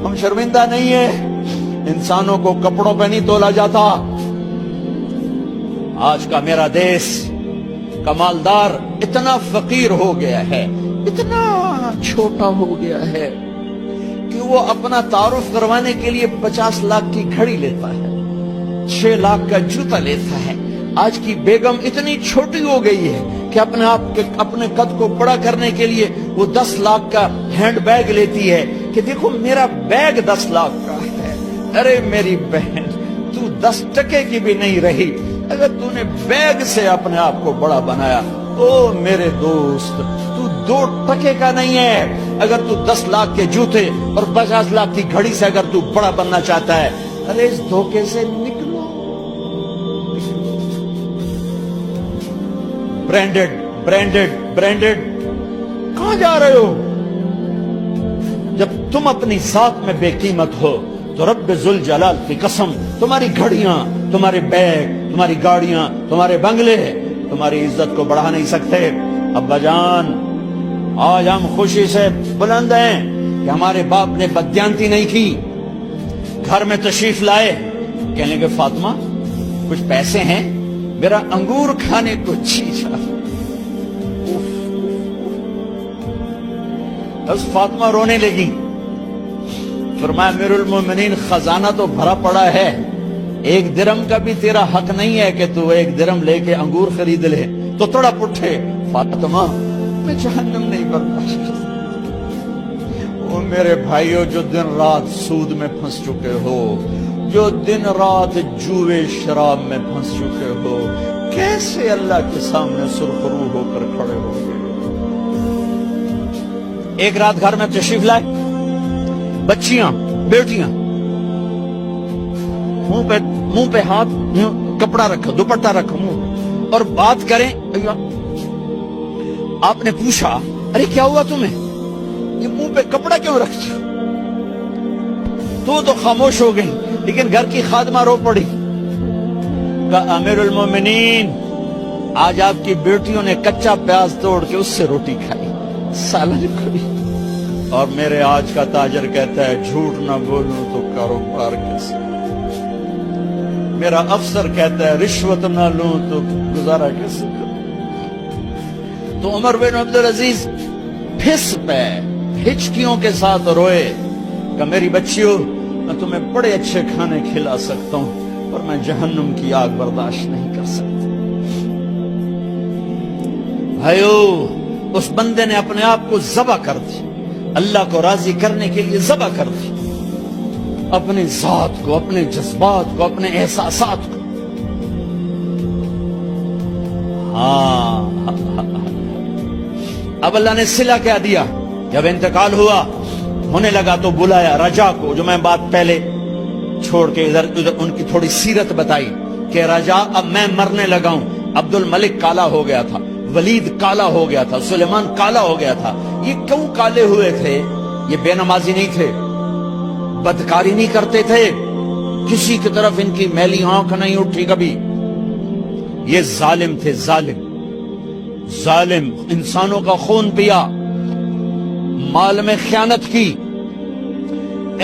ہم شرمندہ نہیں ہیں، انسانوں کو کپڑوں پہ نہیں تولا جاتا۔ آج کا میرا دیس کا مالدار اتنا فقیر ہو گیا ہے، اتنا چھوٹا ہو گیا ہے کہ وہ اپنا تعارف کروانے کے لیے 50 لاکھ کی گھڑی لیتا ہے، 6 لاکھ کا جوتا لیتا ہے۔ آج کی بیگم اتنی چھوٹی ہو گئی ہے کہ اپنے قد کو بڑا کرنے کے لیے وہ 10 لاکھ کا ہینڈ بیگ لیتی ہے کہ دیکھو میرا بیگ 10 لاکھ کا ہے۔ ارے میری بہن، تو 10 ٹکے کی بھی نہیں رہی، اگر تو نے بیگ سے اپنے آپ کو بڑا بنایا، او میرے دوست تو 2 ٹکے کا نہیں ہے۔ اگر تو 10 لاکھ کے جوتے اور 50 لاکھ کی گھڑی سے اگر تو بڑا بننا چاہتا ہے، ارے اس دھوکے سے نکلو۔ برینڈڈ برینڈڈ برینڈڈ، کہاں جا رہے ہو؟ جب تم اپنی ذات میں بے قیمت ہو تو رب ذوالجلال کی قسم، تمہاری گھڑیاں، تمہارے بیگ، تمہاری گاڑیاں، تمہارے بنگلے تمہاری عزت کو بڑھا نہیں سکتے۔ ابا جان، آج ہم خوشی سے بلند ہیں کہ ہمارے باپ نے بددیانتی نہیں کی، گھر میں تشریف لائے، کہنے لگے فاطمہ کچھ پیسے ہیں، میرا انگور کھانے کو جی چاہتا۔ بس فاطمہ رونے لگی، فرمایا امیر المومنین خزانہ تو بھرا پڑا ہے، 1 درم کا بھی تیرا حق نہیں ہے کہ تو 1 درم لے کے انگور خرید لے۔ تو تڑپ اٹھے، فاطمہ میں جہنم نہیں برداشت کر سکتا۔ وہ میرے بھائیوں جو دن رات سود میں پھنس چکے ہو، جو دن رات جوئے شراب میں پھنس چکے ہو، کیسے اللہ کے سامنے سرخرو ہو کر کھڑے ہو گئے؟ ایک رات گھر میں تشریف لائے، بچیاں، بیٹیاں، منہ پہ ہاتھ، کپڑا رکھا، دوپٹہ رکھا منہ، اور بات کریں۔ آپ نے پوچھا ارے کیا ہوا تمہیں، یہ منہ پہ کپڑا کیوں رکھتی؟ تو خاموش ہو گئی، لیکن گھر کی خادمہ رو پڑی، کہا امیر المومنین آج آپ کی بیٹیوں نے کچا پیاز توڑ کے اس سے روٹی کھائی، سالن کھائی، اور میرے آج کا تاجر کہتا ہے جھوٹ نہ بولوں تو کاروبار کیسے، میرا افسر کہتا ہے رشوت نہ لوں تو گزارا کیسے کروں۔ تو عمر بن عبدالعزیز پھس پہ ہچکیوں کے ساتھ روئے کہ میری بچیوں میں تمہیں بڑے اچھے کھانے کھلا سکتا ہوں اور میں جہنم کی آگ برداشت نہیں کر سکتا۔ بھائیو، اس بندے نے اپنے آپ کو ذبح کر دی، اللہ کو راضی کرنے کے لیے ذبح کر دی، اپنی ذات کو، اپنے جذبات کو، اپنے احساسات کو۔ اب اللہ نے صلہ کیا دیا، جب انتقال ہوا ہونے لگا تو بلایا رجا کو، جو میں بات پہلے چھوڑ کے ادھر ان کی تھوڑی سیرت بتائی کہ رجا اب میں مرنے لگا ہوں۔ عبد الملک کالا ہو گیا تھا، ولید کالا ہو گیا تھا، سلیمان کالا ہو گیا تھا۔ یہ کیوں کالے ہوئے تھے؟ یہ بے نمازی نہیں تھے، بدکاری نہیں کرتے تھے، کسی کی طرف ان کی میلی آنکھ نہیں اٹھی کبھی۔ یہ ظالم تھے، ظالم ظالم، انسانوں کا خون پیا، مال میں خیانت کی،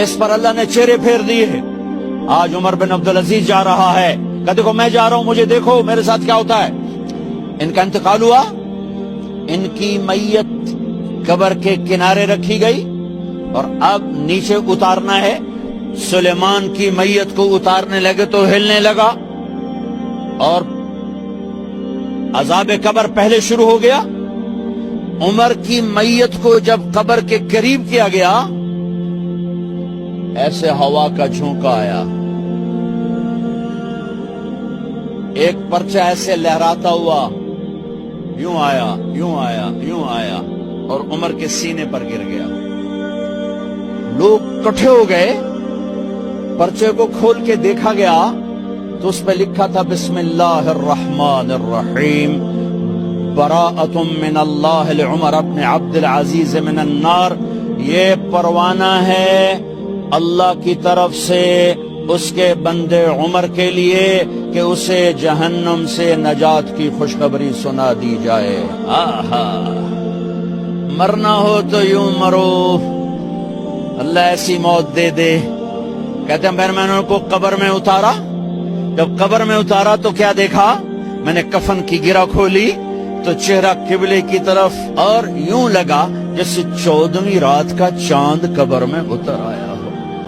اس پر اللہ نے چہرے پھیر دیے۔ آج عمر بن عبدالعزیز جا رہا ہے کہ دیکھو میں جا رہا ہوں، مجھے دیکھو میرے ساتھ کیا ہوتا ہے۔ ان کا انتقال ہوا، ان کی میت قبر کے کنارے رکھی گئی اور اب نیچے اتارنا ہے۔ سلیمان کی میت کو اتارنے لگے تو ہلنے لگا اور عذاب قبر پہلے شروع ہو گیا۔ عمر کی میت کو جب قبر کے قریب کیا گیا، ایسے ہوا کا جھونکا آیا، ایک پرچہ ایسے لہراتا ہوا، یوں آیا، یوں آیا، یوں آیا، اور عمر کے سینے پر گر گیا۔ لوگ اکٹھے ہو گئے، پرچے کو کھول کے دیکھا گیا تو اس پہ لکھا تھا بسم اللہ الرحمن الرحیم، براءۃ من اللہ لعمر بن عبد العزیز من النار۔ یہ پروانہ ہے اللہ کی طرف سے اس کے بندے عمر کے لیے کہ اسے جہنم سے نجات کی خوشخبری سنا دی جائے۔ آہا، مرنا ہو تو یوں مرو، اللہ اللہ ایسی موت دے دے. کہتے ہیں پھر میں نے ان کو قبر میں اتارا. جب قبر میں اتارا تو کیا دیکھا؟ میں نے کفن کی گرہ کھولی تو چہرہ قبلے کی طرف، اور یوں لگا جیسے 14ویں رات کا چاند قبر میں اتر آیا.